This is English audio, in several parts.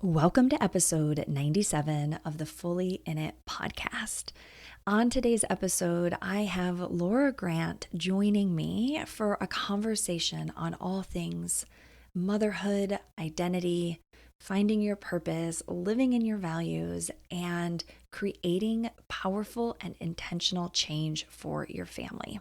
Welcome to episode 97 of the Fully In It podcast. On today's episode, I have Laura Grant joining me for a conversation on all things motherhood, identity, finding your purpose, living in your values, and creating powerful and intentional change for your family.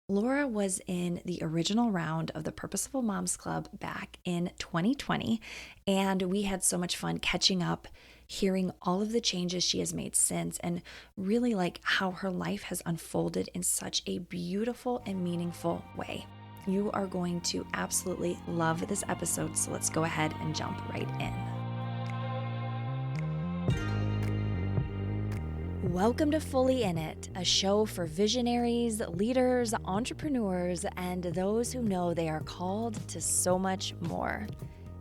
Laura was in the original round of the Purposeful Moms Club back in 2020, and we had so much fun catching up, hearing all of the changes she has made since, and really like how her life has unfolded in such a beautiful and meaningful way. You are going to absolutely love this episode, so let's go ahead and jump right in. Welcome to Fully In It, a show for visionaries, leaders, entrepreneurs, and those who know they are called to so much more.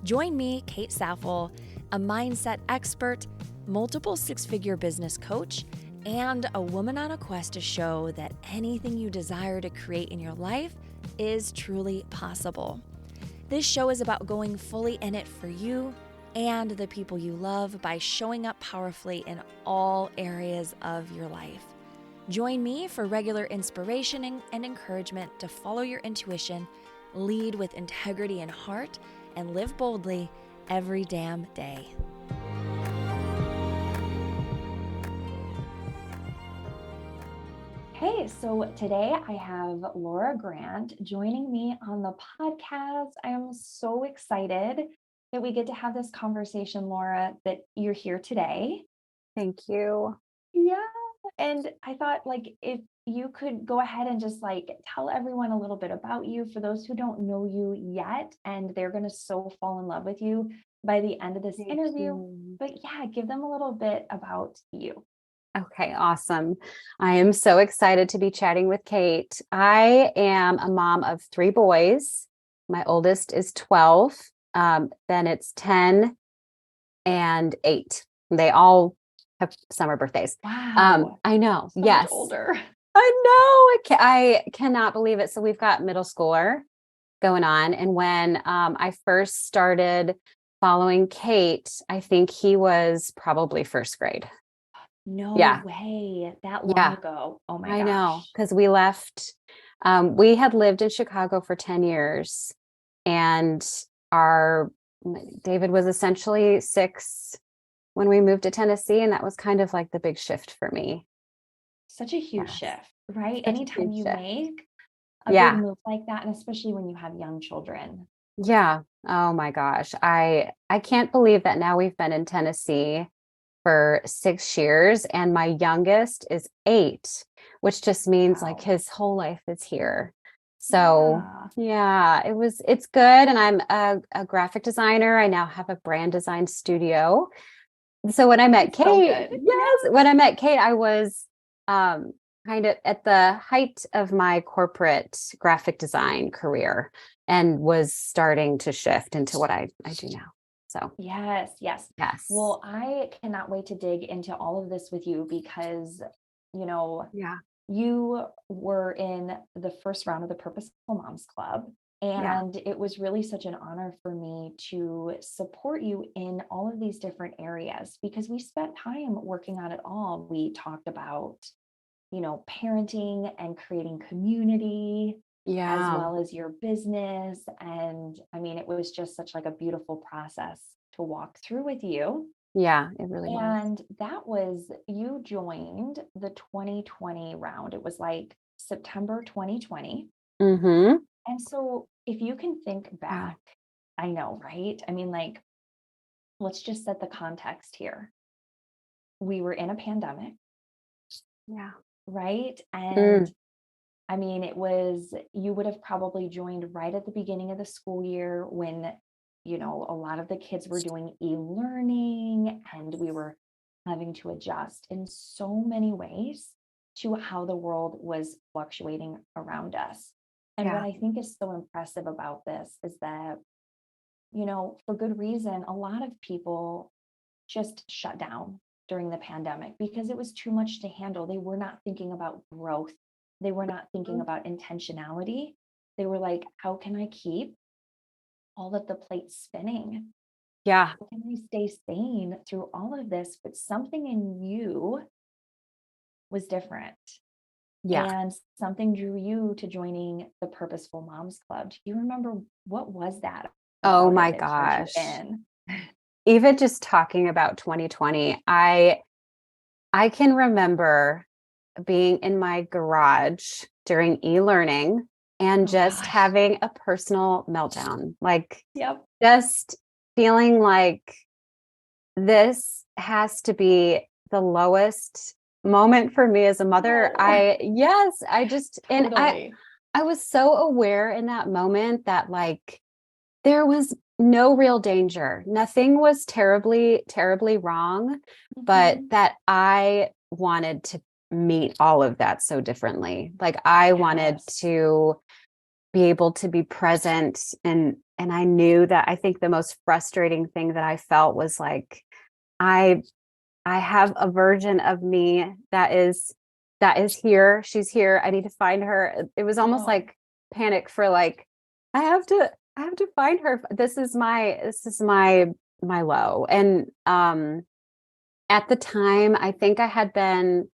Join me, Kate Saffel, a mindset expert, multiple six-figure business coach, and a woman on a quest to show that anything you desire to create in your life is truly possible. This show is about going fully in it for you and the people you love by showing up powerfully in all areas of your life. Join me for regular inspiration and encouragement to follow your intuition, lead with integrity and heart, and live boldly every damn day. Hey, so today I have Laura Grant joining me on the podcast. I am so excited that we get to have this conversation, Laura, that you're here today. Thank you. Yeah. And I thought if you could go ahead and just tell everyone a little bit about you for those who don't know you yet, and they're going to so fall in love with you by the end of this Thank interview. you. But yeah, give them a little bit about you. Okay, awesome. I am so excited to be chatting with Kate. I am a mom of three boys. My oldest is 12, then it's 10 and 8. They all have summer birthdays. Wow. I know. So Yes. much older. I know. I cannot believe it. So we've got middle schooler going on. And when I first started following Kate, I think he was probably first grade. No Yeah. way. That long Yeah. ago. Oh my I know. gosh. Because we left, we had lived in Chicago for 10 years and our David was essentially 6 when we moved to Tennessee. And that was kind of like the big shift for me. Such a huge Yes. shift, right? Such a Anytime huge you shift. make a big Yeah. move like that, and especially when you have young children. Yeah. Oh my gosh. I can't believe that now we've been in Tennessee for 6 years and my youngest is 8, which just means Wow. like his whole life is here. So Yeah. it's good. And I'm a graphic designer. I now have a brand design studio. So when I met So Kate, good. yes, when I met Kate, I was kind of at the height of my corporate graphic design career and was starting to shift into what I do now. So Yes. yes. Well, I cannot wait to dig into all of this with you because, you know, Yeah. you were in the first round of the Purposeful Moms Club. Yeah. And it was really such an honor for me to support you in all of these different areas because we spent time working on it all. We talked about, parenting and creating community as Yeah. well as your business. And I mean, it was just such like a beautiful process to walk through with you. Yeah, it really was. And that was, you joined the 2020 round. It was like September 2020. Mm-hmm. And so if you can think Wow. back, I know, right? I mean, let's just set the context here. We were in a pandemic, Yeah. right? And Mm. I mean, you would have probably joined right at the beginning of the school year when, a lot of the kids were doing e-learning and we were having to adjust in so many ways to how the world was fluctuating around us. And what Yeah. I think is so impressive about this is that, for good reason, a lot of people just shut down during the pandemic because it was too much to handle. They were not thinking about growth. They were not thinking Mhm. about intentionality. They were like, how can I keep all of the plates spinning? Yeah. How can I stay sane through all of this? But something in you was different. Yeah. And something drew you to joining the Purposeful Moms Club. Do you remember what was that Oh about it my that drew you gosh. in? Even just talking about 2020, I can remember being in my garage during e-learning and Oh just gosh. having a personal meltdown. Like Yep. just feeling like this has to be the lowest moment for me as a mother. Oh, Yes, I just, and totally. I was so aware in that moment that like there was no real danger. Nothing was terribly, terribly wrong, but Mhm. that I wanted to meet all of that so differently. Like I wanted Yes. to be able to be present, and I knew that I think the most frustrating thing that I felt was like I I have a version of me that is here. She's here. I need to find her. It was almost Oh, like panic for like, I have to find her. This is my low. And at the time, I think I had been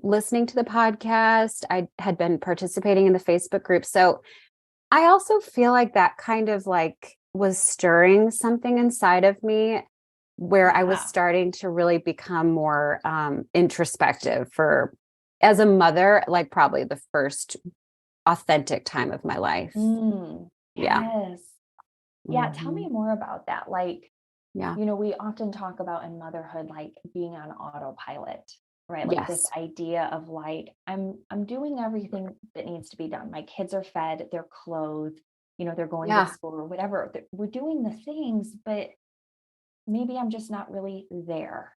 listening to the podcast. I had been participating in the Facebook group. So I also feel like that kind of like was stirring something inside of me where I was yeah. starting to really become more introspective for as a mother, like probably the first authentic time of my life. Yeah. Yes. Yeah. Tell me Mhm. more about that. Like, Yeah. we often talk about in motherhood, like being on autopilot, right? Like this Yes. idea of like, I'm doing everything that needs to be done. My kids are fed, they're clothed, they're going to Yeah. school or whatever. We're doing the things, but maybe I'm just not really there.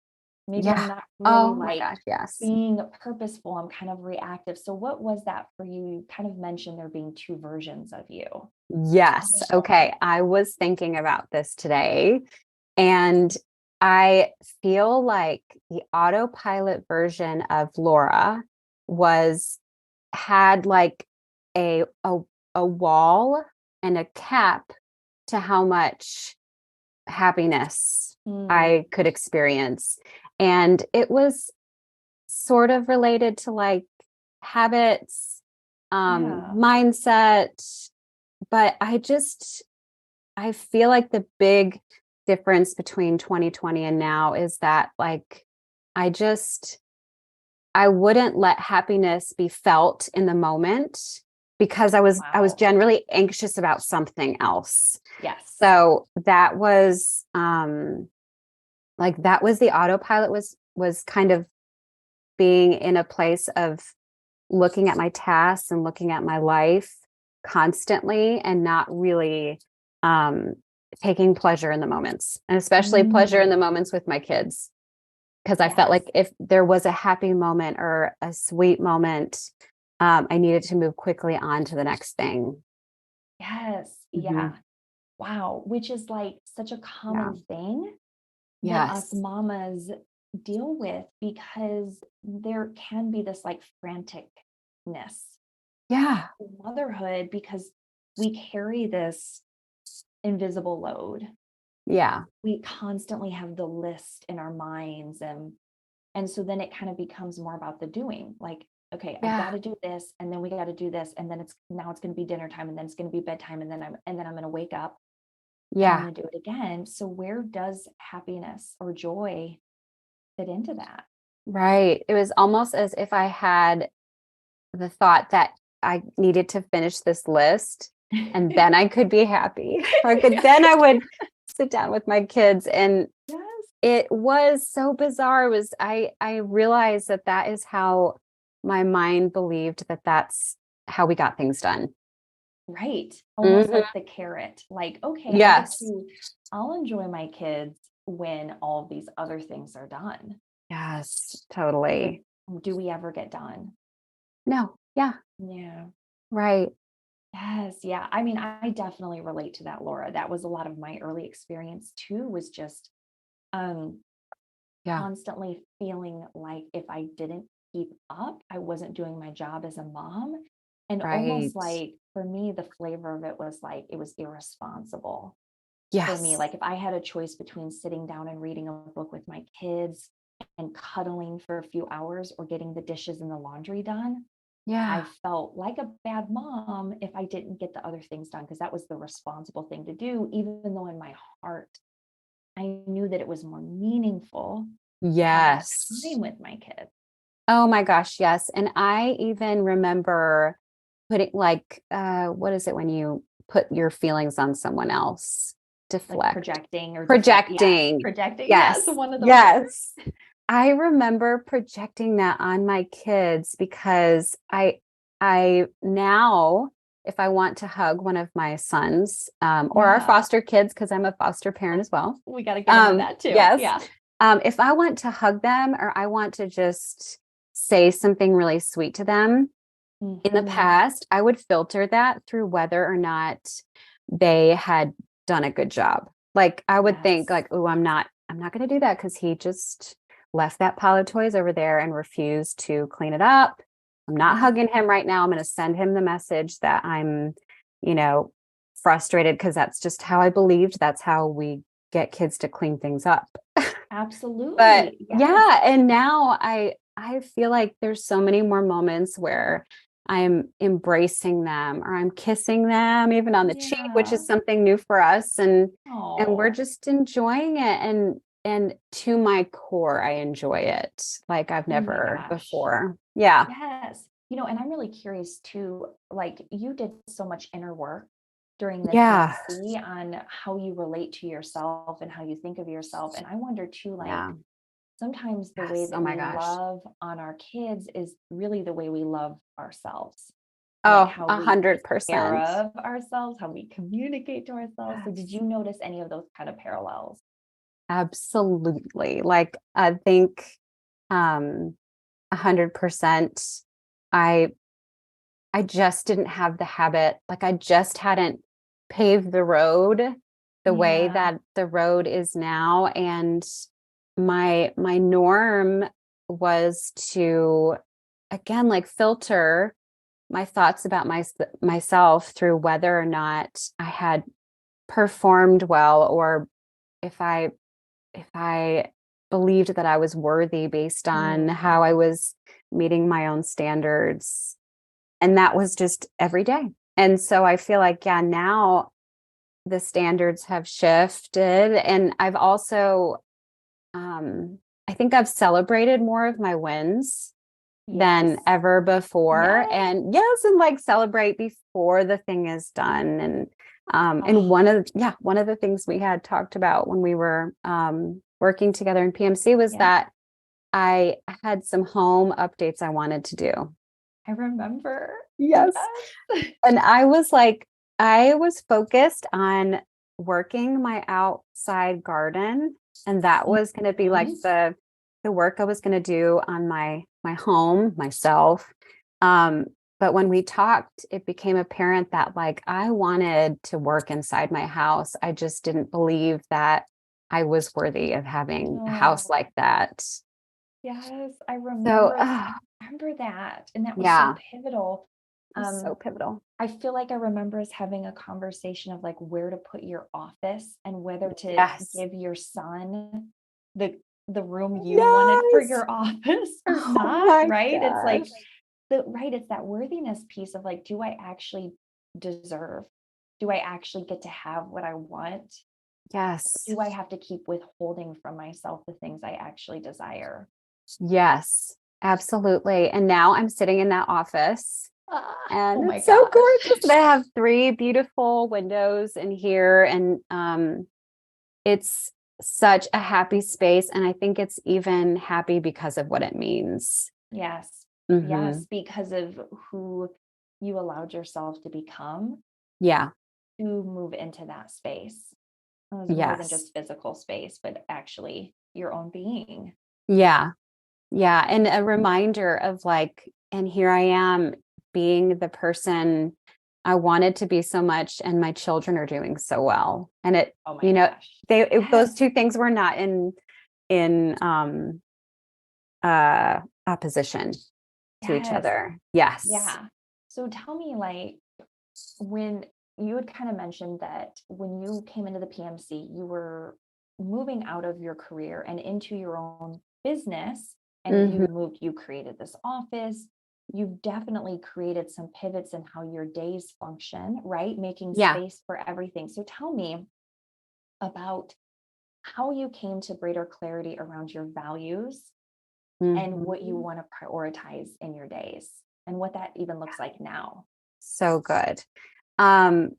Maybe I'm Yeah. not really Oh my like gosh. Yes. being purposeful. I'm kind of reactive. So what was that for you? You kind of mentioned there being two versions of you. Tell Yes. me more. Okay. I was thinking about this today. And I feel like the autopilot version of Laura was had like a a wall and a cap to how much happiness Mm, I could experience. And it was sort of related to like habits, yeah. mindset, but I feel like the big difference between 2020 and now is that like I just I wouldn't let happiness be felt in the moment because I was Wow. generally anxious about something else. Yes. So that was like that was the autopilot was kind of being in a place of looking at my tasks and looking at my life constantly and not really um, taking pleasure in the moments, and especially pleasure in the Mm, moments with my kids. Because I felt yes. like if there was a happy moment or a sweet moment, I needed to move quickly on to the next thing. Yes. Hmm. Yeah. Wow. Which is like such a Yeah. common thing that us Yes. mamas deal with because there can be this like franticness Yeah. in motherhood because we carry this invisible load. Yeah. We constantly have the list in our minds, and so then it kind of becomes more about the doing. Like, okay, I've got Yeah. to do this, and then we got to do this, and then it's going to be dinner time, and then it's going to be bedtime, and then I'm going to wake up and I'm Yeah. going to do it again. So where does happiness or joy fit into that? Right. It was almost as if I had the thought that I needed to finish this list and then I could be happy. Then I Yes. would sit down with my kids, and Yes. it was so bizarre. It was I realized that that is how my mind believed that that's how we got things done. Right. Almost Mhm. like the carrot. Like, okay, Yes. I'll enjoy my kids when all these other things are done. Yes, But totally. do we ever get done? No. Yeah. Yeah. Right. Yes. Yeah. I mean, I definitely relate to that, Laura. That was a lot of my early experience too, was just um Yeah. constantly feeling like if I didn't keep up, I wasn't doing my job as a mom. And almost Right. like for me, the flavor of it was like it was irresponsible. for me. Yes. Like if I had a choice between sitting down and reading a book with my kids and cuddling for a few hours or getting the dishes and the laundry done, I Yeah. felt like a bad mom if I didn't get the other things done, because that was the responsible thing to do, even though in my heart I knew that it was more meaningful to have that Yes. time with my kids. Oh my gosh, yes. And I even remember putting like what is it when you put your feelings on someone else? Like Deflect. projecting or deflect. Yes, Projecting. projecting. Yes, Yes. one of the words. Yes. I remember projecting that on my kids because I now if I want to hug one of my sons or our Yeah, foster kids because I'm a foster parent as well. we got to get into that too. Yes. Yeah. If I want to hug them or I want to just say something really sweet to them, in the Mhm. past, I would filter that through whether or not they had done a good job. Like I would think Yes. like, oh, I'm not going to do that because he just left that pile of toys over there and refused to clean it up. I'm not Yeah. hugging him right now. I'm going to send him the message that I'm, you know, frustrated because that's just how I believed. That's how we get kids to clean things up. But Absolutely. Yes. yeah, and now I feel like there's so many more moments where I'm embracing them or I'm kissing them even on the cheek, which Yeah. is something new for us and we're Oh, just enjoying it and to my core I enjoy it like I've oh my never gosh. before. Yeah. Yes. And I'm really curious too, like you did so much inner work during the Yeah. pregnancy on how you relate to yourself and how you think of yourself. And I wonder too, like Yeah. sometimes the way Yes. Oh that my we gosh. love on our kids is really the way we love ourselves, and like Oh, how we take care 100%. of ourselves, how we communicate to ourselves. So did Yes. you notice any of those kind of parallels? Absolutely. Like I think 100%. I I just didn't have the habit, like I just hadn't paved the road the way Yeah. that the road is now. And my norm was to again like filter my thoughts about myself through whether or not I had performed well or if I believed that I was worthy based on Mm. how I was meeting my own standards. And that was just every day. And so I feel like, yeah, now the standards have shifted. And I've also, I think I've celebrated more of my wins than Yes. ever before. Yes. And yes, and like celebrate before the thing is done. And Oh, one of the things we had talked about when we were working together in PMC was yeah. that I had some home updates I wanted to do. I remember. Yes. Yes. And I was focused on working my outside garden, and that was going to be like Mhm. the work I was going to do on my home, myself. Um, but when we talked, it became apparent that like I wanted to work inside my house. I just didn't believe that I was worthy of having a house Oh, like that. yes. I So, remember that. And that was so yeah, pivotal. it was Um, so pivotal. I feel like I remember us having a conversation of like where to put your office and whether to Yes. give your son the the room you wanted for Yes. your office or Oh not, my right? It's like gosh. it's that worthiness piece of like, do I actually deserve? Do I actually get to have what I want? Yes. Do I have to keep withholding from myself the things I actually desire? Yes, absolutely. And now I'm sitting in that office Oh and my it's so gosh. gorgeous. And I have three beautiful windows in here and it's such a happy space. And I think it's even happy because of what it means. Yes. Hmm. Yes, because of who you allowed yourself to become Yeah. to move into that space. It was more than Yes. just physical space, but actually your own being. Yeah. Yeah. And a reminder of like, and here I am being the person I wanted to be so much, and my children are doing so well. And it, Oh my you know, gosh. those Yes. two things were not in opposition to each Yes. other. Yes. Yeah. So tell me, like, when you had kind of mentioned that when you came into the PMC, you were moving out of your career and into your own business, and Mhm. you created this office. You've definitely created some pivots in how your days function, right? Making Yeah. space for everything. So tell me about how you came to greater clarity around your values and what you Mhm. want to prioritize in your days and what that even looks like now. So good. Um,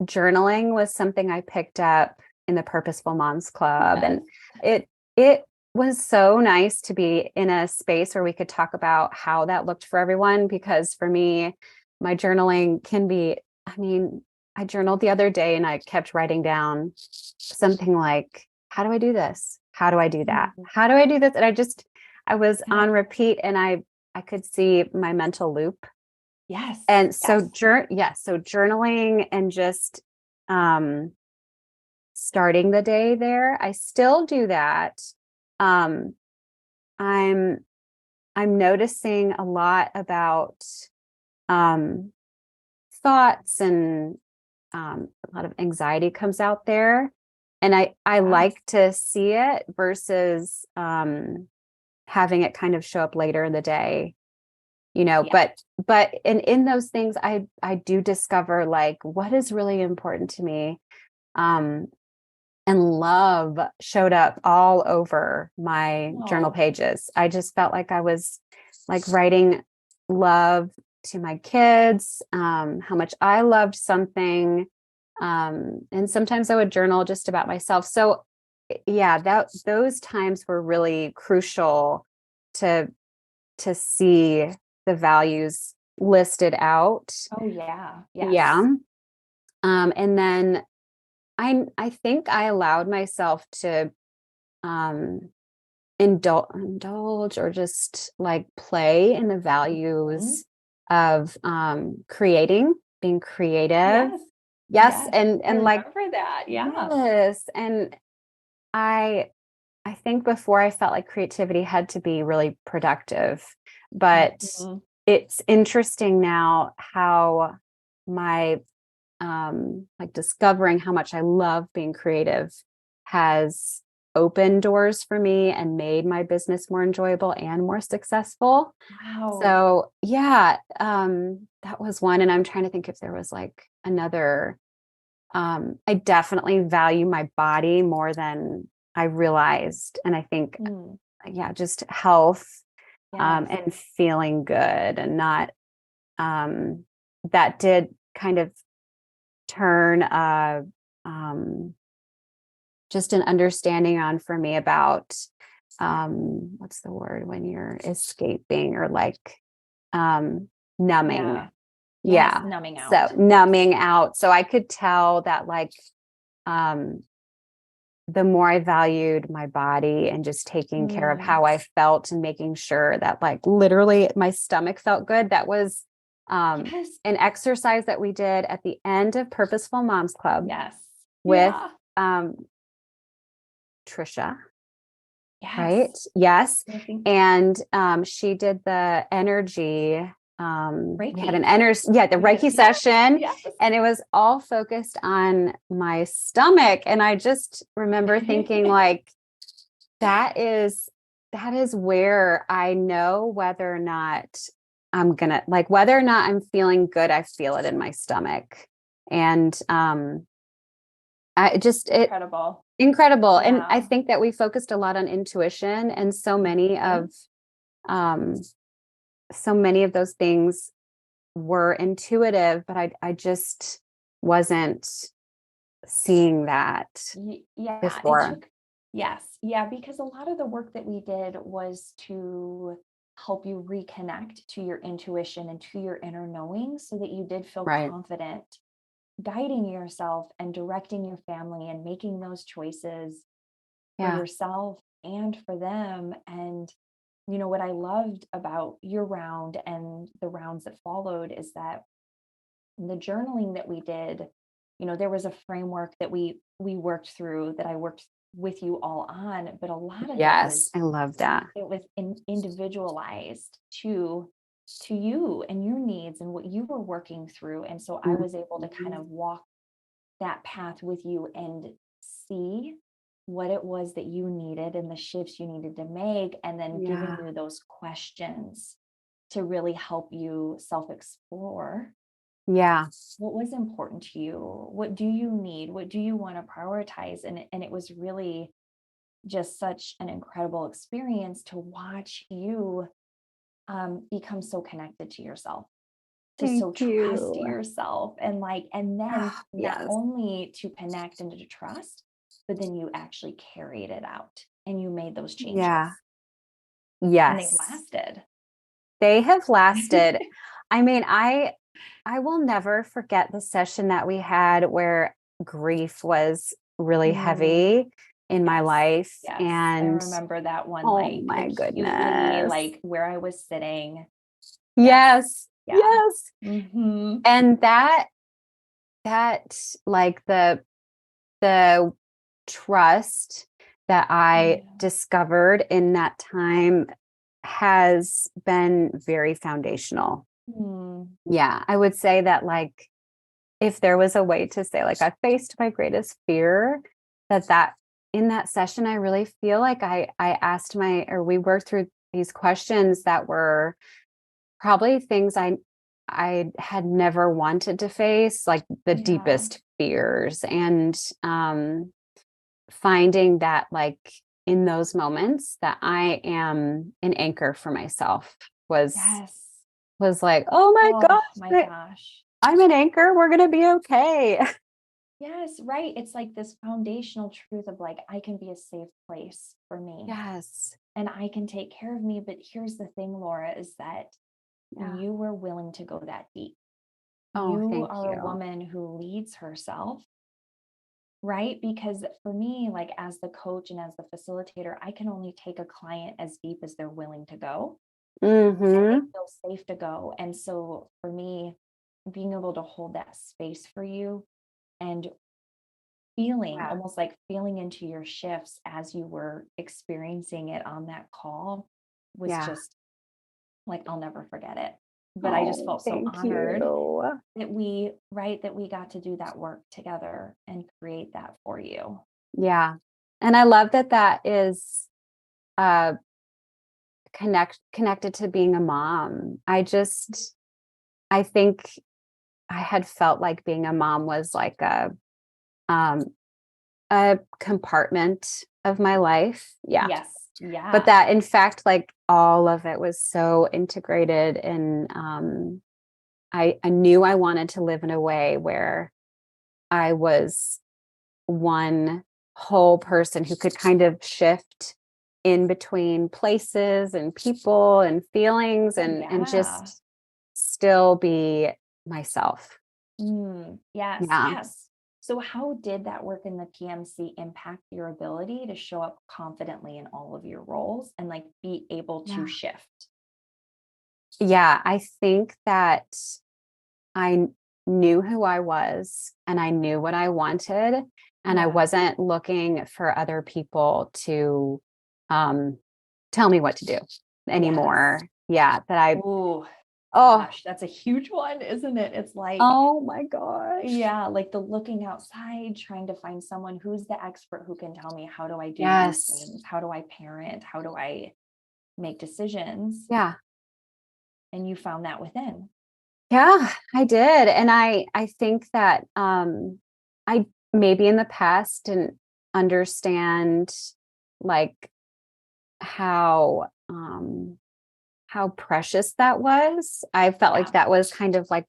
Journaling was something I picked up in the Purposeful Moms Club, Yes. and it was so nice to be in a space where we could talk about how that looked for everyone, because for me, my journaling can be, I mean, I journaled the other day and I kept writing down something like, how do I do this? How do I do that? Mhm. How do I do this? And I was Yes. on repeat, and I could see my mental loop. Yes. And so Yes. so journaling and just um starting the day there. I still do that. Um I'm I'm noticing a lot about um thoughts, and a lot of anxiety comes out there. And I Yes. like to see it versus having it kind of show up later in the day, Yeah. but in those things, I do discover like what is really important to me. um and love showed up all over my journal Oh, pages. I just felt like I was like writing love to my kids, how much I loved something. And sometimes I would journal just about myself. So yeah, those times were really crucial to see the values listed out. oh yeah. Yeah. Yes. And then I think I allowed myself to um indulge or just like play in the Mhm. values of creating, being creative. Yes. Yes. Yes. I And like, remember that. Yeah. yes. And I I think before I felt like creativity had to be really productive, but Mhm. it's interesting now how my like discovering how much I love being creative has opened doors for me and made my business more enjoyable and more successful. Wow. So yeah, that was one. And I'm trying to think if there was like another. I definitely value my body more than I realized. And I think, Mm. yeah, just health, Yes. and feeling good, and not, um, that did kind of turn um, just an understanding on for me about, what's the word when you're escaping or like, numbing. Yeah. Yes. Yeah. Numbing So out. numbing out. So I could tell that like, um, the more I valued my body and just taking care of Mm. how I felt and making sure that like literally my stomach felt good. That was Yes. an exercise that we did at the end of Purposeful Moms Club Yes. with Yeah. um, Trisha, Yes. right? Yes. I think And she did the energy. We had Reiki. the We did. Reiki Yes. session, Yes. and it was all focused on my stomach. And I just remember thinking like, that is where I know whether or not whether or not I'm feeling good. I feel it in my stomach. And I just it Incredible. incredible. And I Yeah. think that we focused a lot on intuition, and Mhm. um so many of those things were intuitive, but I just wasn't seeing that Yeah, it before. took, yes. Yeah, because a lot of the work that we did was to help you reconnect to your intuition and to your inner knowing so that you did feel Right. confident guiding yourself and directing your family and making those choices for Yeah. yourself and for them. And what I loved about your round and the rounds that followed is that the journaling that we did, there was a framework that we worked through, that I worked with you all on, but a lot of it Yes. was I love that. individualized to to you and your needs and what you were working through. And so I was able to kind of walk that path with you and see what it was that you needed and the shifts you needed to make, and then giving you those questions to really help you self-explore. Yeah. What was important to you? What do you need? What do you want to prioritize? And it was really just such an incredible experience to watch you become so connected to yourself, to so Thank trust you. yourself, and then not Yes. only to connect and to trust, but then you actually carried it out and you made those changes. Yeah. And they've Yes. lasted. They have lasted. I mean, I will never forget the session that we had where grief was really heavy in my life. Yes, I And remember that one, oh like my acutely, goodness. like where I was sitting. Yes. Yeah. Yes. Mm-hmm. And that like the trust that I discovered in that time has been very foundational. Yeah, I would say that, like, if there was a way to say, like, I faced my greatest fear, that in that session, I really feel like I asked or we worked through these questions that were probably things I had never wanted to face, like the deepest fears. And finding that, like, in those moments that I am an anchor for myself was like, oh My gosh, gosh. I'm an anchor. We're going to be okay. Yes, right. It's like this foundational truth of like, I can be a safe place for me. Yes. And I can take care of me. But here's the thing, Laura, is that you were willing to go that deep. Oh, You thank are a you. woman who leads herself, right? Because for me, like as the coach and as the facilitator, I can only take a client as deep as they're willing to go. And they feel safe to go. And so for me, being able to hold that space for you and almost like feeling into your shifts as you were experiencing it on that call was just like, I'll never forget it. But I just felt so honored that we got to do that work together and create that for you. Yeah. And I love that is uh connected to being a mom. I think I had felt like being a mom was like a compartment of my life. Yeah. Yes. Yeah. But that, in fact, like, all of it was so integrated. And I knew I wanted to live in a way where I was one whole person who could kind of shift in between places and people and feelings and just still be myself. Yes. Yeah. Yes. So how did that work in the PMC impact your ability to show up confidently in all of your roles and like be able to shift? Yeah, I think that I knew who I was and I knew what I wanted, and I wasn't looking for other people to tell me what to do anymore. Yeah, Oh, oh, gosh, that's a huge one, isn't it? It's like, oh my gosh. yeah, like the looking outside, trying to find someone who's the expert who can tell me, how do I do these Yes. things? How do I parent? How do I make decisions? Yeah. And you found that within. Yeah, I did. And I think that I maybe in the past didn't understand, like, how precious that was. I felt like that was kind of like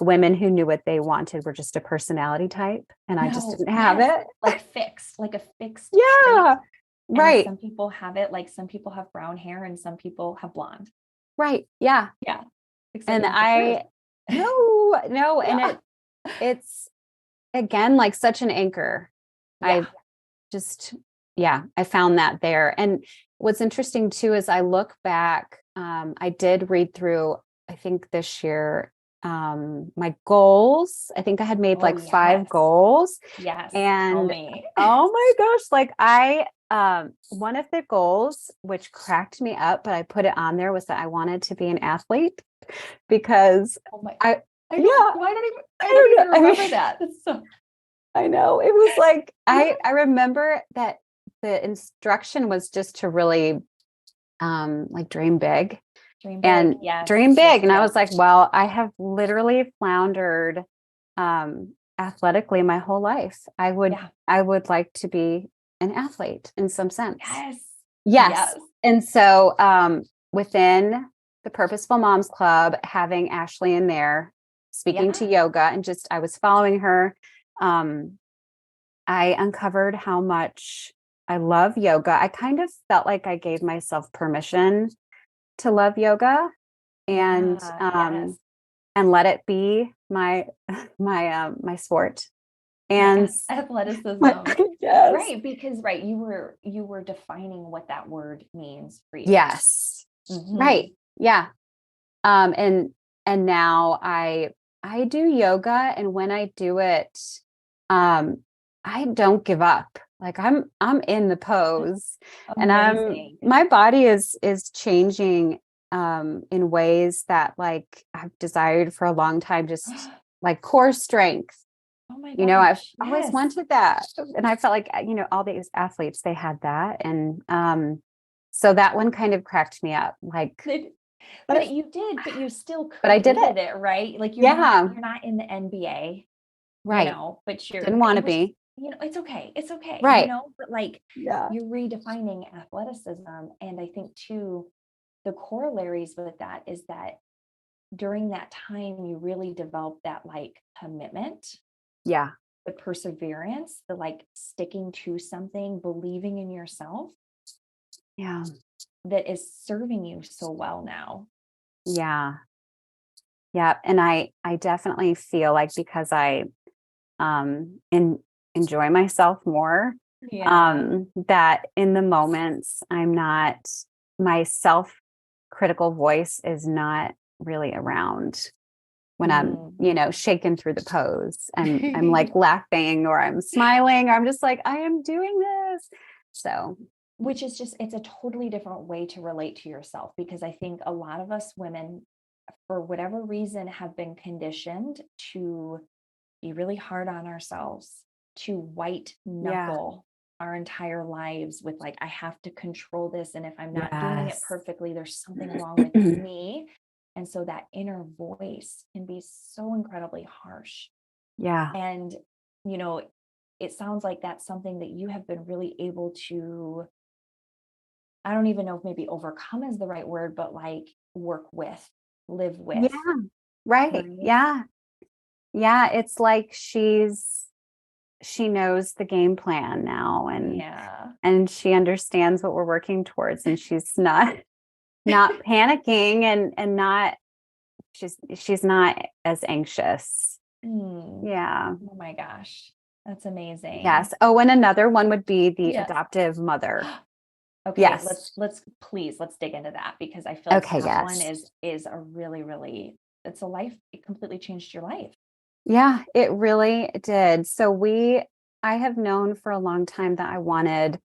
women who knew what they wanted were just a personality type, and I just didn't have it. Like fixed, like a fixed Yeah. trait. Right. And some people have it, like some people have brown hair and some people have blonde. Right. Yeah. Yeah. Except And not the truth. no, and it's again like such an anchor. I just, I found that there. And what's interesting too is I look back, I did read through, I think this year, my goals. I think I had made Oh, like 5 yes. goals. Yes. Tell And me. oh my gosh, like one of the goals, which cracked me up, but I put it on there, was that I wanted to be an athlete because Oh my, I, I yeah, don't, why don't even, I I don't don't know. even I remember mean, that. That's so, I know it was like, yeah. I remember that the instruction was just to really, like dream big Dream big. and Yes. dream Yes. big. And I Yes. was like, well, I have literally floundered, athletically my whole life. Yeah. I would like to be an athlete in some sense. Yes. Yes. Yes. And so, within the Purposeful Moms Club, having Ashley in there speaking to Yeah. yoga, and just I was following her, um, I uncovered how much I love yoga. I kind of felt like I gave myself permission to love yoga and Yeah. Yes. um and let it be my my sport. My And athleticism. yes. Right. Because, right. You were defining what that word means for you. Yes. Hmm. Right. Yeah. And now I do yoga, and when I do it, um I don't give up. Like I'm in the pose, and Amazing. my body is changing in ways that like I've desired for a long time, just like core strength. Oh my I've gosh. always Yes. wanted that. And I felt like, all these athletes, they had that. And so that one kind of cracked me up. Like, It- but, but you did, but you still but I did it. created it, right? Like Yeah. you're not in the NBA, Right. but Didn't want to it was, be. it's okay. It's okay, Right. but like Yeah. you're redefining athleticism. And I think too, the corollaries with that is that during that time, you really develop that like commitment, Yeah. the perseverance, the like sticking to something, believing in yourself Yeah. that is serving you so well now. Yeah. Yeah. And I definitely feel like, because I enjoy myself more, Yeah. that in the moments I'm not, my self critical voice is not really around when I'm, Mm. shaking through the pose, and I'm like laughing or I'm smiling, or I'm just like, I am doing this. So Which is just, it's a totally different way to relate to yourself, because I think a lot of us women, for whatever reason, have been conditioned to be really hard on ourselves, to white yeah. knuckle our entire lives with like, I have to control this. And if I'm not doing it Yes. perfectly, there's something wrong with me. And so that inner voice can be so incredibly harsh. Yeah. And, you know, it sounds like that's something that you have been really able to, I don't even know if maybe overcome is the right word, but like work with, live with, Yeah. Right. right? Yeah. Yeah. It's like she knows the game plan now, Yeah. and she understands what we're working towards, and she's not panicking, and not, she's not as anxious. Mm. Yeah. Oh my gosh. That's amazing. Yes. Oh, and another one would be the Yes. adoptive mother. Okay, Yes. let's dig into that, because I feel like Okay. that one Yes. is a really, really, it's a life, it completely changed your life. Yeah, it really did. So I have known for a long time that I wanted,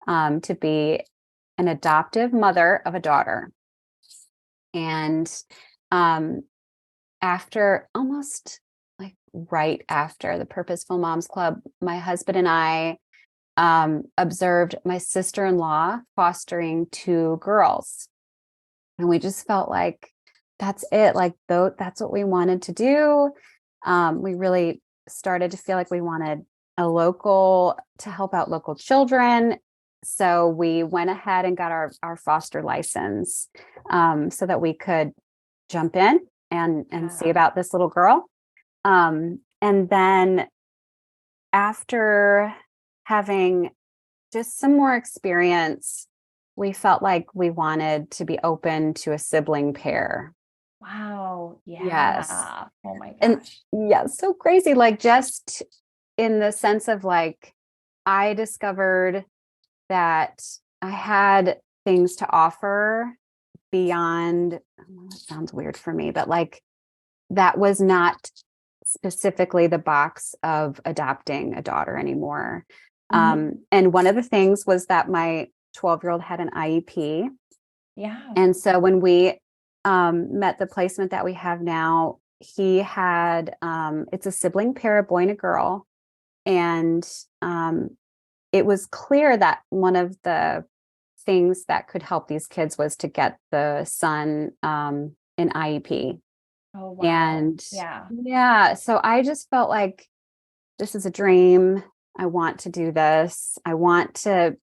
to be an adoptive mother of a daughter. And um, after, almost like right after the Purposeful Moms Club, my husband and I, observed my sister-in-law fostering 2 girls. And we just felt like that's it. Like, though, that's what we wanted to do. We really started to feel like we wanted a local, to help out local children. So we went ahead and got our foster license, so that we could jump in and see Yeah. about this little girl. And then, after having just some more experience, we felt like we wanted to be open to a sibling pair. Wow. Yes. Yeah. Oh my And gosh. yeah, so crazy. Like, just in the sense of like, I discovered that I had things to offer beyond, well, that sounds weird for me, but like, that was not specifically the box of adopting a daughter anymore. And one of the things was that my 12-year-old had an IEP. Yeah. And so when we met the placement that we have now, he had, it's a sibling pair, a boy and a girl. And it was clear that one of the things that could help these kids was to get the son an IEP. Oh, wow. And Yeah. yeah, so I just felt like this is a dream. I want to do this. I want to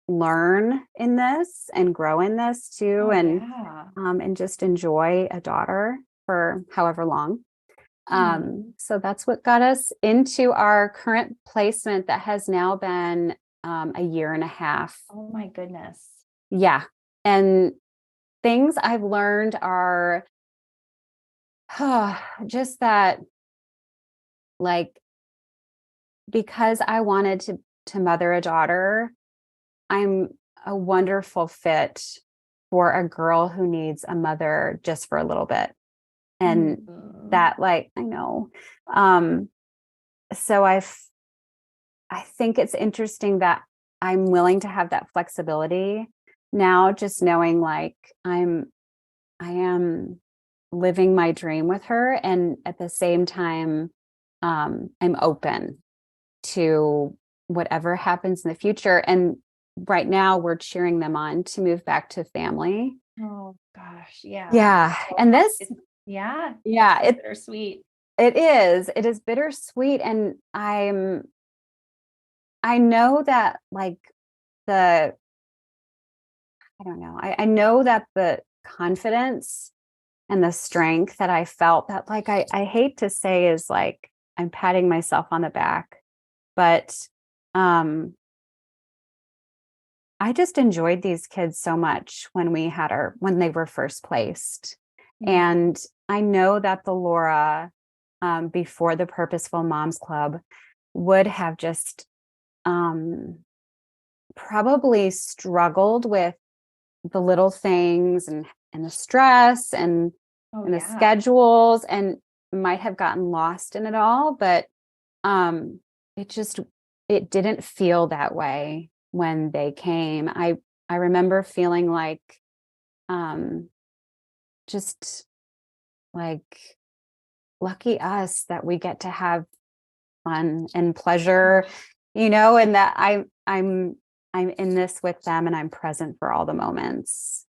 learn in this and grow in this too, Oh, yeah. and just enjoy a daughter for however long. So that's what got us into our current placement that has now been a year and a half. Oh my goodness. Yeah. And things I've learned are just that, like, because I wanted to mother a daughter, I'm a wonderful fit for a girl who needs a mother just for a little bit. And that, like, I know. So I think it's interesting that I'm willing to have that flexibility now, just knowing like I am living my dream with her. And at the same time, I'm open to whatever happens in the future. And right now we're cheering them on to move back to family. Oh gosh. Yeah. Yeah. So And this, yeah. yeah, So bittersweet. it is bittersweet. And I know that like the, I don't know, I know that the confidence and the strength that I felt that like, I hate to say is like, I'm patting myself on the back, but, I just enjoyed these kids so much when when they were first placed. Yeah. And I know that the Laura, before the Purposeful Moms Club would have just, probably struggled with the little things and the stress Oh and the yeah. schedules and might have gotten lost in it all. But um, it just, it didn't feel that way when they came. I remember feeling like, um, just like lucky us that we get to have fun and pleasure, and that I'm in this with them and I'm present for all the moments.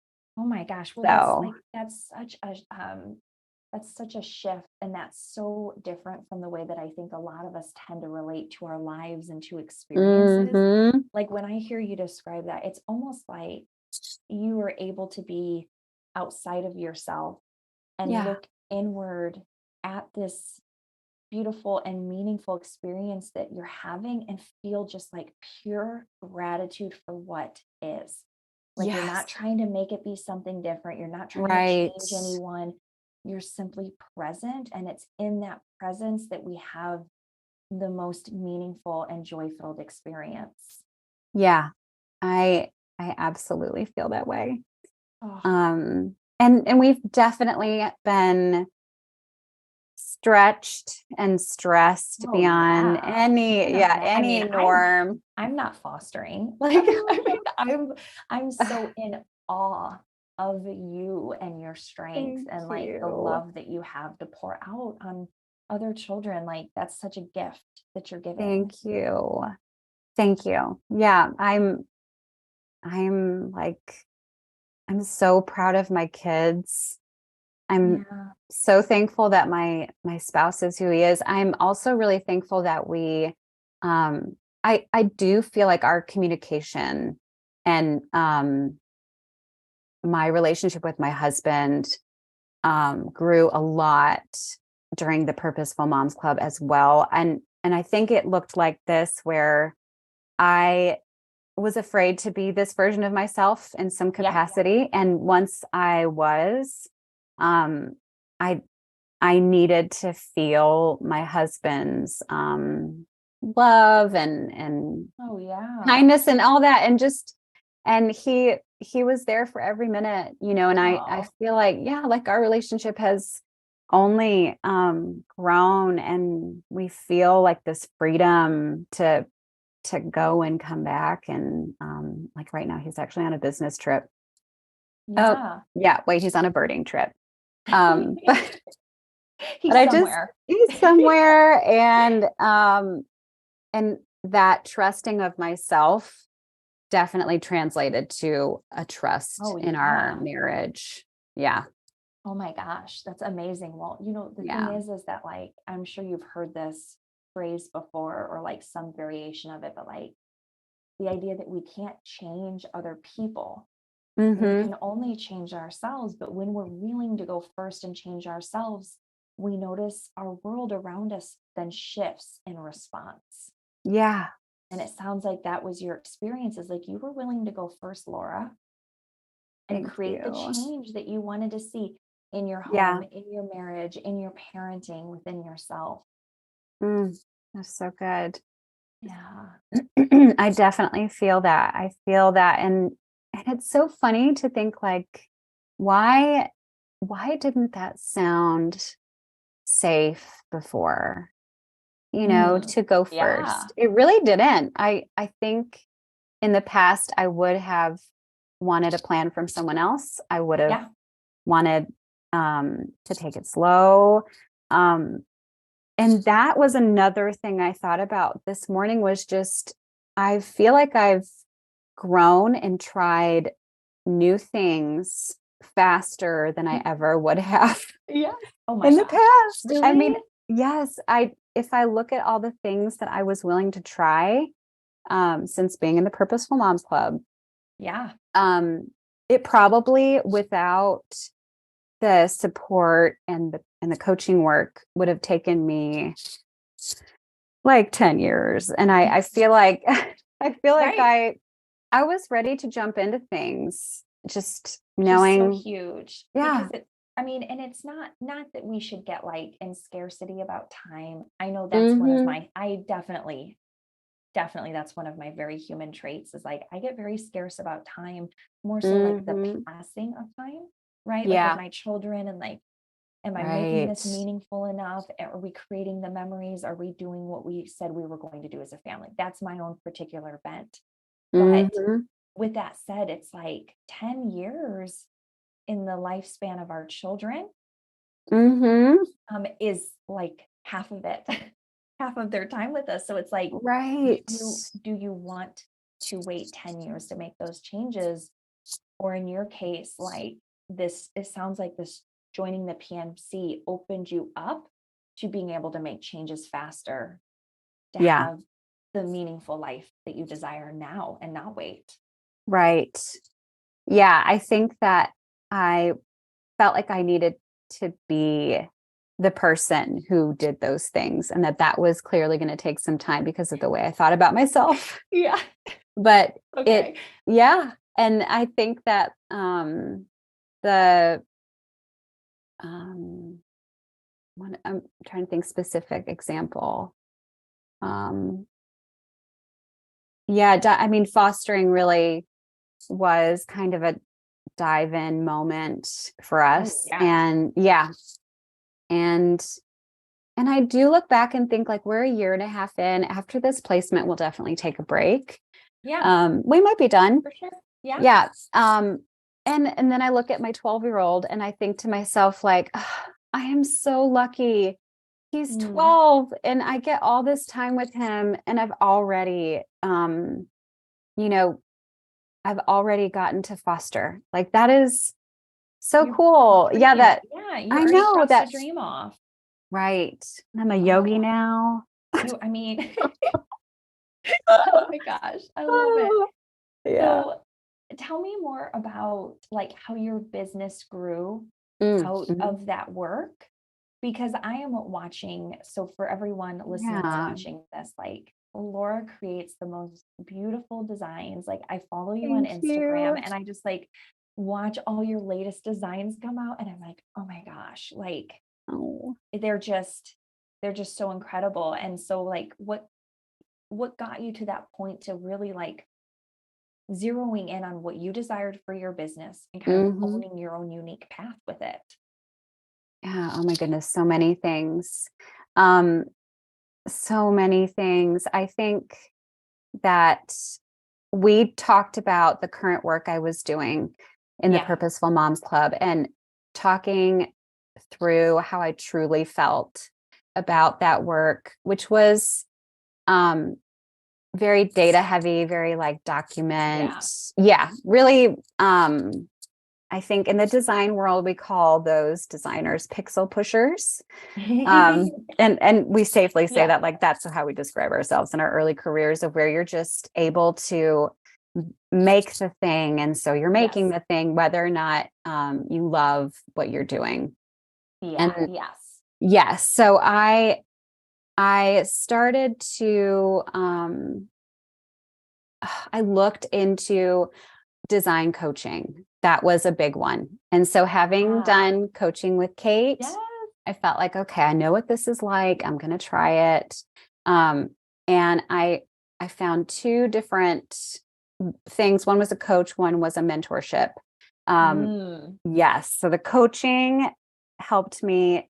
Oh my gosh. Well, So, that's such a shift, and that's so different from the way that I think a lot of us tend to relate to our lives and to experiences. mhm. Like when I hear you describe that, it's almost like you were able to be outside of yourself and Yeah. look inward at this beautiful and meaningful experience that you're having and feel just like pure gratitude for what is. Like you're Yes. not trying to make it be something different. You're not trying to Right. change anyone. You're simply present. And it's in that presence that we have the most meaningful and joy filled experience. Yeah. I absolutely feel that way. Oh, And we've definitely been stretched and stressed oh beyond yeah. I can imagine. I any mean, norm. I'm not fostering. Like, I mean, I'm so in awe of you and your strength Thank and like the you. love that you have to pour out on other children. Like that's such a gift that you're giving. Thank you. Thank you. Yeah, I'm like I'm so proud of my kids. I'm Yeah. so thankful that my spouse is who he is. I'm also really thankful that we I do feel like our communication and my relationship with my husband grew a lot during the Purposeful Moms Club as well. And I think it looked like this where I was afraid to be this version of myself in some Yeah. capacity. And once I was, um, I I needed to feel my husband's love and Oh yeah. kindness and all that. And he was there for every minute, and I Oh, feel like, yeah, like our relationship has only grown, and we feel like this freedom to go and come back. And like right now he's actually on a business trip. Oh, Yeah. yeah, wait, he's on a birding trip. But He's I just somewhere. he's somewhere. And that trusting of myself definitely translated to a trust Oh, in our yeah. marriage. Yeah. Oh my gosh, that's amazing. Well, the thing Yeah. is that like, I'm sure you've heard this phrase before or like some variation of it, but like the idea that we can't change other people. We Mm-hmm. can only change ourselves, but when we're willing to go first and change ourselves, we notice our world around us then shifts in response. Yeah. And it sounds like that was your experience, is like you were willing to go first, Laura, and Thank create the you. change that you wanted to see in your Yeah. home, in your marriage, in your parenting, within yourself. That's so good. Yeah. I definitely feel that. I feel that. And it's so funny to think like, why why didn't that sound safe before? Mm. To go Yeah. first. It really didn't. I think in the past I would have wanted a plan from someone else. I would have Yeah. wanted to take it slow. Um and that was another thing I thought about this morning, was just I feel like I've grown and tried new things faster than I ever would have Yeah. Oh my in the gosh. past. I Really? mean, yes, I if I look at all the things that I was willing to try since being in the Purposeful Moms Club, Yeah. um, it probably, without the support and the coaching work, would have taken me like 10 years. And I feel like I feel like Right. I was ready to jump into things, just Which is so knowing, huge yeah. because and it's not that we should get like in scarcity about time. I know that's one of Mhm. my, I definitely that's one of my very human traits, is like I get very scarce about time, more so like the Mhm. passing of time, right? Like with Yeah. my children, and like, am I making Right. this meaningful enough? Are we creating the memories? Are we doing what we said we were going to do as a family? That's my own particular bent. But Mhm. with that said, it's like 10 years in the lifespan of our children, Mhm. is like half of it, half of their time with us. So it's like, Right. do you want to wait 10 years to make those changes? Or in your case, like this, it sounds like this joining the PMC opened you up to being able to make changes faster, to Yeah. have the meaningful life that you desire now and not wait. Right. Yeah, I think that I felt like I needed to be the person who did those things, and that was clearly going to take some time because of the way I thought about myself. Yeah. But it Okay. yeah, and I think that the um one I'm trying to think specific example. Um yeah, I mean, fostering really was kind of a dive in moment for Oh, us. yeah. And yeah, and I do look back and think like we're a year and a half in. After this placement, we'll definitely take a break. Yeah, We might be done. for sure. Yeah. Yeah. And then I look at my 12-year-old and I think to myself, like, "Ah, I am so lucky. He's Mm. 12 and I get all this time with him. And you know, I've already gotten to foster. Like that is so You cool. Yeah, dreamed. that Yeah, you I already know crossed the that. dream off. Right. I'm a yogi Oh, now. I mean, oh my gosh, I love it. Yeah. So tell me more about like how your business grew out Mhm. of that work, because I am watching. So for everyone listening or Yeah. watching this, like Laura creates the most beautiful designs. Like I follow you on Thank Instagram you. and I just like watch all your latest designs come out and I'm like, oh my gosh, like Oh. they're just they're just so incredible. And so like what got you to that point to really like zeroing in on what you desired for your business and kind of Mhm. owning your own unique path with it? Yeah. Oh my goodness. So many things. Um, so many things. I think that we talked about the current work I was doing in the Yeah. Purposeful Moms Club and talking through how I truly felt about that work, which was um, very data heavy, very like document. Yeah. Yeah, really. I think in the design world, we call those designers pixel pushers. And we safely say Yeah. that like that's how we describe ourselves in our early careers, of where you're just able to make the thing, and so you're making Yes. the thing whether or not you love what you're doing. Yeah. And Yes. yes, so I started to I looked into design coaching. That was a big one. And so having Ah. done coaching with Kate, Yes. I felt like, okay, I know what this is like. I'm going to try it. Um, and I found two different things. One was a coach, one was a mentorship. Um, Mm, yes. So the coaching helped me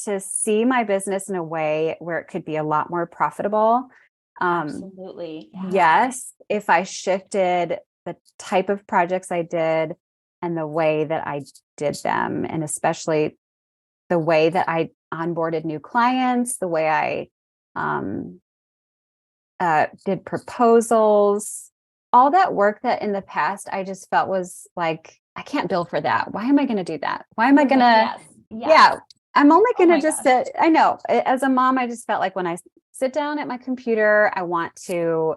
to see my business in a way where it could be a lot more profitable. absolutely. Yeah. Yes, if I shifted the type of projects I did and the way that I did them, and especially the way that I onboarded new clients, the way I um, did proposals, all that work that in the past I just felt was like, I can't bill for that. Why am I going to do that? Why am I going to? Yes. Yes. Yeah, I'm only Oh going to my just gosh. sit. I know as a mom, I just felt like when I sit down at my computer, I want to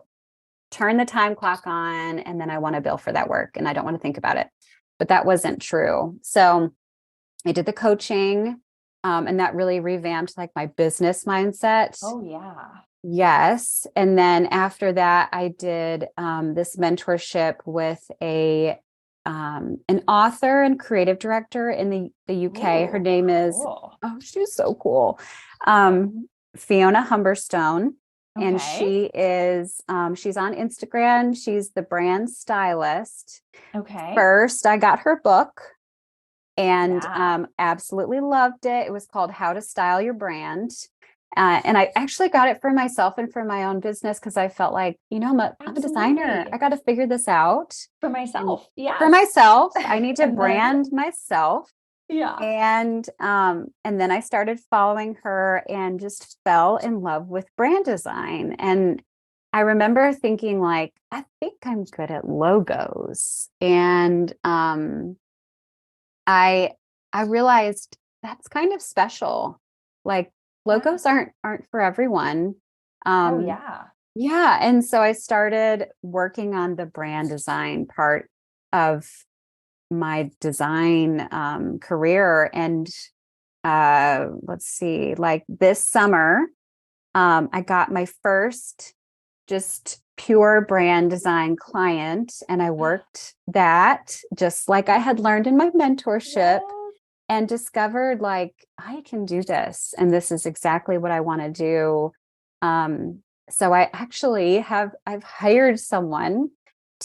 turn the time clock on, and then I want to bill for that work and I don't want to think about it. But that wasn't true. So I did the coaching, and that really revamped like my business mindset. Oh yeah. Yes. And then after that, I did this mentorship with a an author and creative director in the UK. Her Oh, name is, cool. oh, she's so cool. Fiona Humberstone. And Okay. she is she's on Instagram. She's the brand stylist. Okay. First, I got her book and Yeah. absolutely loved it. It was called How to Style Your Brand. And I actually got it for myself and for my own business because I felt like, I'm a designer. I Absolutely. got to figure this out. For And myself. for Yes. myself, I need to And then, brand myself. yeah. And then I started following her and just fell in love with brand design. And I remember thinking like, I think I'm good at logos. And I I realized that's kind of special. Like Yeah. logos aren't for everyone. Oh Um yeah. yeah, and so I started working on the brand design part of my design career. And let's see, like this summer I got my first just pure brand design client, and I worked that just like I had learned in my mentorship, Yes. and discovered like I can do this and this is exactly what I want to do. So I actually I've hired someone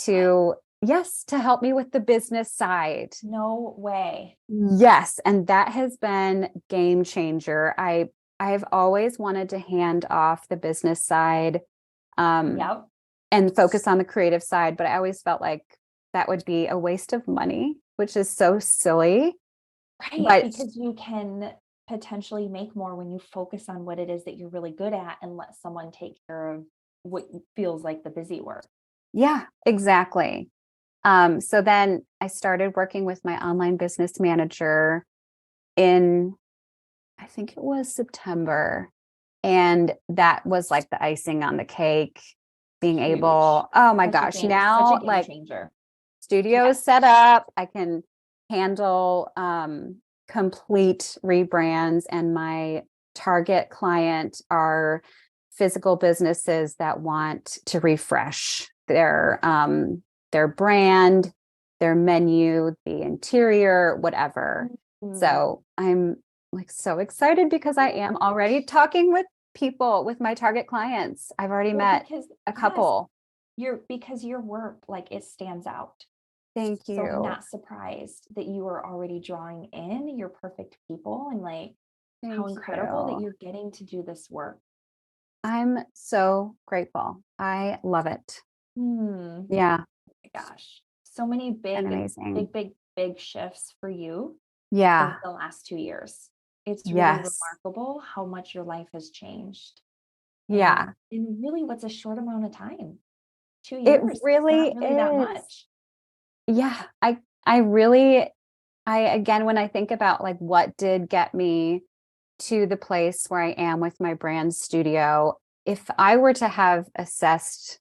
to, yes, to help me with the business side. No way. Yes, and that has been game changer. I've always wanted to hand off the business side um Yep. and focus on the creative side, but I always felt like that would be a waste of money, which is so silly. Right. But Because you can potentially make more when you focus on what it is that you're really good at and let someone take care of what feels like the busy work. yeah, exactly. So then I started working with my online business manager in, I think it was September. And that was like the icing on the cake, being Huge. able, oh my gosh, Such a now game like changer. studio Yes. is set up. I can handle complete rebrands, and my target client are physical businesses that want to refresh their brand, their menu, the interior, whatever. Mm. So I'm like so excited because I Oh my am already gosh. talking with people, with my target clients. I've already Well, met because a yes, couple. because your work, like, it stands out. Thank So I'm you. not surprised that you are already drawing in your perfect people, and like how Thank incredible that you. you're getting to do this work. I'm so grateful. I love it. Hmm. Yeah. My gosh. So many Been big, amazing. big, big, big shifts for you over Yeah. the last 2 years. It's really Yes. remarkable how much your life has changed. And Yeah. in really what's a short amount of time. two It years. It's not really really that is. much. Yeah. I really, again, when I think about like what did get me to the place where I am with my brand studio, if I were to have assessed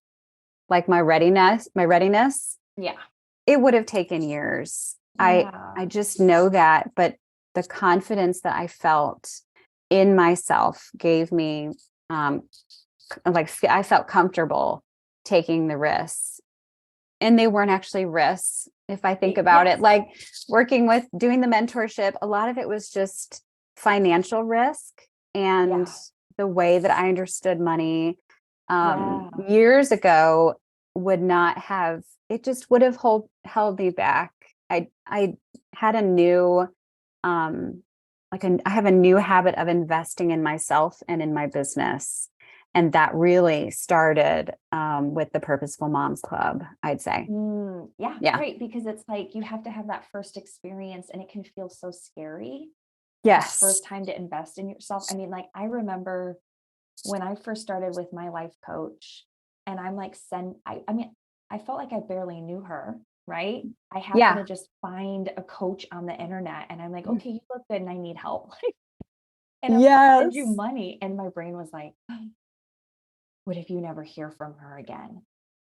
like my readiness, Yeah. it would have taken years. I Yeah. just know that, but the confidence that I felt in myself gave me um I felt comfortable taking the risks. And they weren't actually risks if I think about it. Yes. Like working with doing the mentorship, a lot of it was just financial risk and Yeah. the way that I understood money Yeah. years ago would not have it just would have held me back. I had a new I have a new habit of investing in myself and in my business. And that really started with the Purposeful Moms Club, I'd say. Yeah. Yeah. Right. Because it's like you have to have that first experience and it can feel so scary. That Yes. first time to invest in yourself. I mean, like, I remember when I first started with my life coach, and I'm like, I mean, I felt like I barely knew her, right? I happened Yeah. to just find a coach on the internet, and I'm like, okay, you look good and I need help. And I'm going to send you Yes. money. And my brain was like, what if you never hear from her again?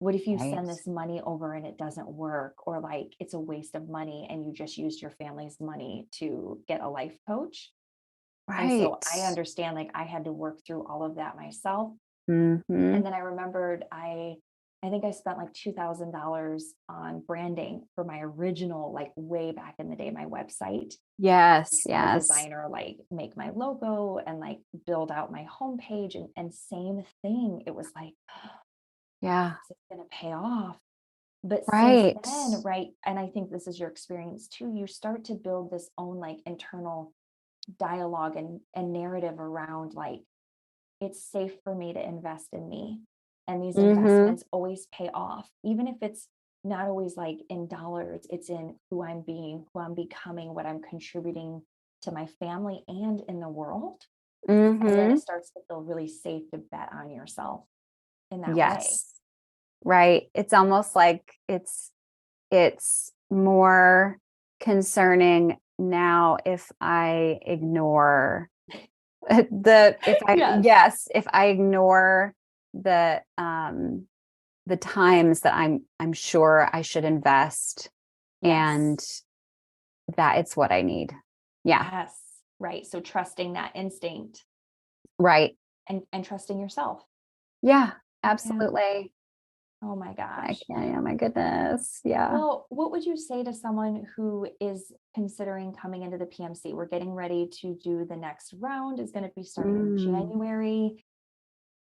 What if you Right. send this money over and it doesn't work? Or like it's a waste of money and you just used your family's money to get a life coach? And so Right. I understand, like, I had to work through all of that myself. Hmm. And then I remembered I think I spent like $2,000 on branding for my original, like way back in the day, my website. Yes. Had a Yes. designer like make my logo and like build out my homepage, and same thing. It was like, Yeah. is it gonna pay off? But since Right. then, right, and I think this is your experience too, you start to build this own like internal dialogue and narrative around like it's safe for me to invest in me. And these Hmm. investments always pay off, even if it's not always like in dollars, it's in who I'm being, who I'm becoming, what I'm contributing to my family and in the world. And then it Hmm. starts to feel really safe to bet on yourself in that way. Yes. Right. It's almost like it's more concerning now if I ignore Yes. if I ignore the times that I'm sure I should invest Yes. and that it's what I need. Yeah. Yes. Right. So trusting that instinct Right. and trusting yourself. Yeah, Yeah. absolutely. Oh my I gosh. can't, oh my goodness. Yeah. Well, what would you say to someone who is considering coming into the PMC? We're getting ready to do the next round, is going to be starting in Mm. January.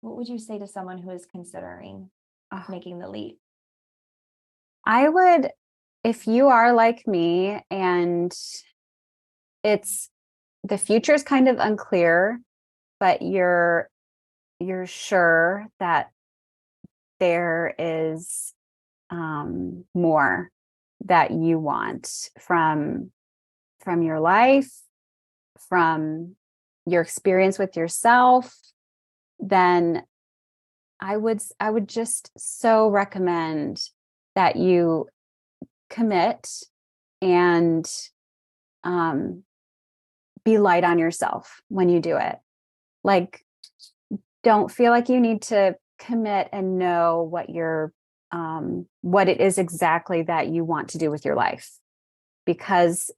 What would you say to someone who is considering Oh, making the leap? I would, if you are like me and it's the future is kind of unclear, but you're sure that there is more that you want from your life, from your experience with yourself, then I would just so recommend that you commit and um, be light on yourself when you do it. Like, don't feel like you need to commit and know what it is exactly that you want to do with your life, because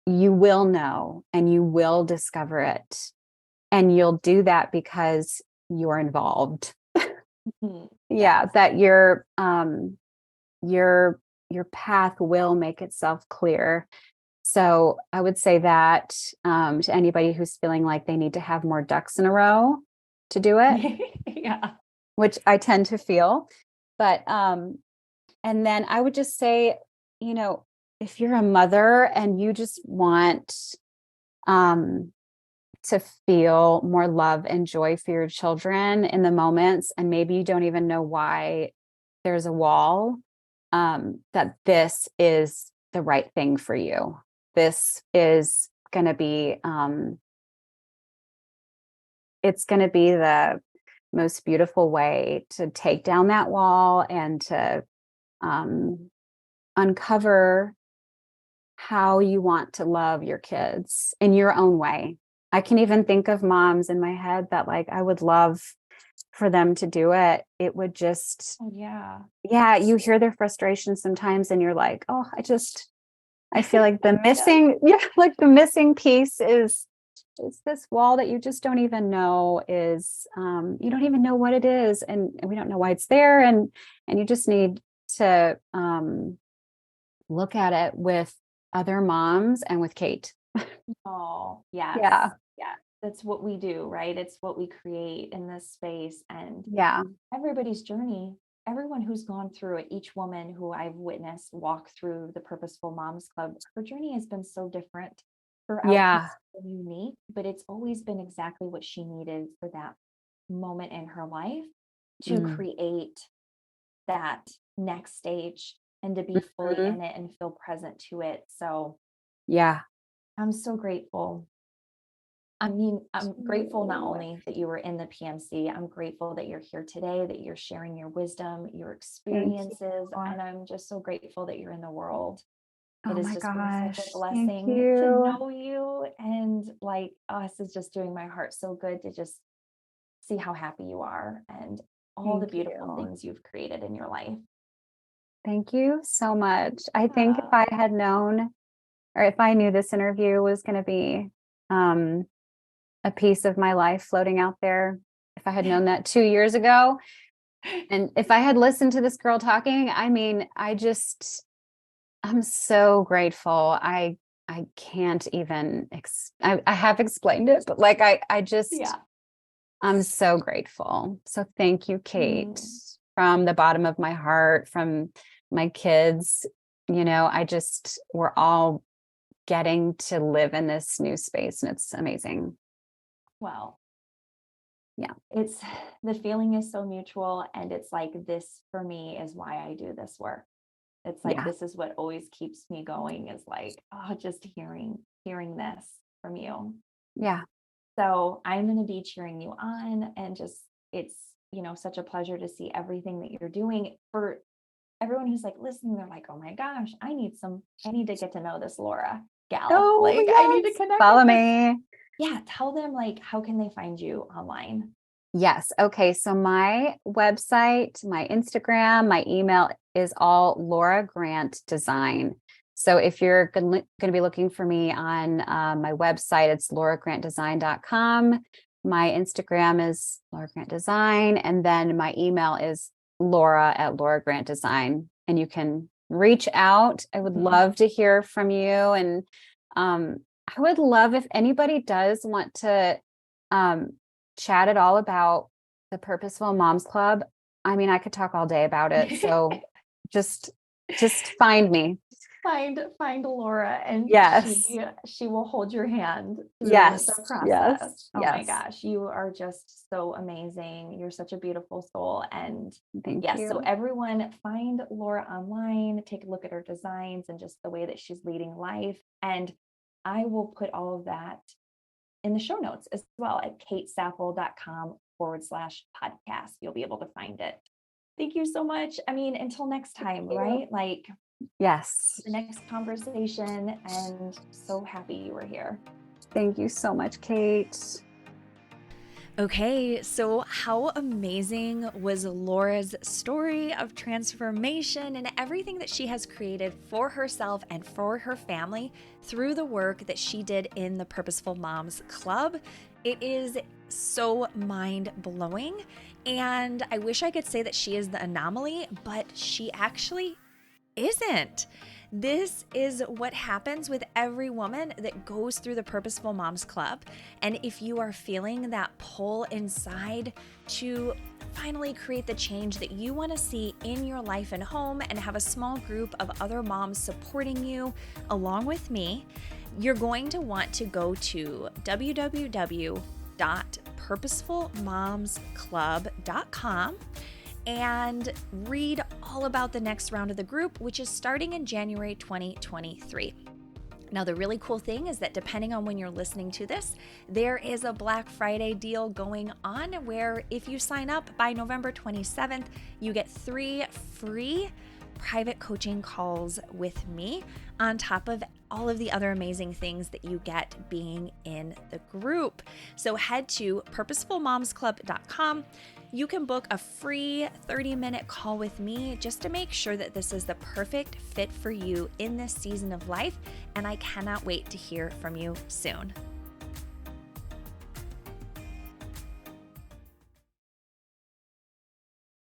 you will know and you will discover it, and you'll do that because you're involved. Mhm. Yeah, Yes. that your your path will make itself clear. So I would say that to anybody who's feeling like they need to have more ducks in a row to do it, Yeah. which I tend to feel. But and then I would just say if you're a mother and you just want to feel more love and joy for your children in the moments, and maybe you don't even know why there's a wall, that this is the right thing for you. This is going to be, it's going to be the most beautiful way to take down that wall and to uncover how you want to love your kids in your own way. I can even think of moms in my head that like I would love for them to do it. It would just, yeah, you hear their frustration sometimes and you're like, oh, I feel like the missing, like the missing piece is this wall that you just don't even know is, you don't even know what it is. And we don't know why it's there. And you just need to look at it with other moms and with Kate. Oh, yes. Yeah. Yeah. That's what we do, right? It's what we create in this space. And Yeah. everybody's journey, everyone who's gone through it, each woman who I've witnessed walk through the Purposeful Moms Club, her journey has been so different. Her outcome is so unique, but it's always been exactly what she needed for that moment in her life to create that next stage and to be fully in it and feel present to it. So yeah, I'm so grateful. I mean, I'm grateful not only that you were in the PMC, I'm grateful that you're here today, that you're sharing your wisdom, your experiences, and I'm just so grateful that you're in the world. It has just been such a blessing to know you, and like, this is just doing my heart so good to just see how happy you are and all the beautiful things you've created in your life. Thank you so much. I think if I had known, or if I knew this interview was going to be a piece of my life floating out there, if I had known that 2 years ago, and if I had listened to this girl talking, I mean, I'm so grateful. I can't even, I have explained it, but like, I'm so grateful. So thank you, Kate, from the bottom of my heart, from my kids. We're all getting to live in this new space, and it's amazing. Well, yeah, the feeling is so mutual, and it's like, this for me is why I do this work. It's like, this is what always keeps me going, is like, just hearing this from you. Yeah. So I'm going to be cheering you on, and just, it's, such a pleasure to see everything that you're doing. For everyone who's like listening, they're like, oh my gosh, I need to get to know this Laura gal. I need to connect. Follow me. Yeah. Tell them, like, how can they find you online? Yes. Okay. So my website, my Instagram, my email is all Laura Grant Design. So if you're going to be looking for me on my website, it's lauragrantdesign.com. My Instagram is Laura Grant Design. And then my email is Laura@LauraGrantDesign. And you can reach out. I would love to hear from you. And I would love if anybody does want to chat at all about the Purposeful Moms Club. I mean, I could talk all day about it. So just find me. Find Laura, and she will hold your hand through the process. My gosh, you are just so amazing. You're such a beautiful soul. And thank you. So everyone, find Laura online, take a look at her designs and just the way that she's leading life. And I will put all of that in the show notes as well at katesappel.com/podcast. You'll be able to find it. Thank you so much. I mean, until next time, right? Like, yes, the next conversation, and so happy you were here. Thank you so much, Kate. Okay, so how amazing was Laura's story of transformation and everything that she has created for herself and for her family through the work that she did in the Purposeful Moms Club? It is so mind-blowing, and I wish I could say that she is the anomaly, but she actually isn't. This is what happens with every woman that goes through the Purposeful Moms Club. And if you are feeling that pull inside to finally create the change that you want to see in your life and home and have a small group of other moms supporting you along with me, you're going to want to go to www.purposefulmomsclub.com and read all about the next round of the group, which is starting in January 2023. Now, the really cool thing is that depending on when you're listening to this, there is a Black Friday deal going on where if you sign up by November 27th, you get 3 free private coaching calls with me on top of all of the other amazing things that you get being in the group. So head to purposefulmomsclub.com. You can book a free 30-minute call with me just to make sure that this is the perfect fit for you in this season of life, and I cannot wait to hear from you soon.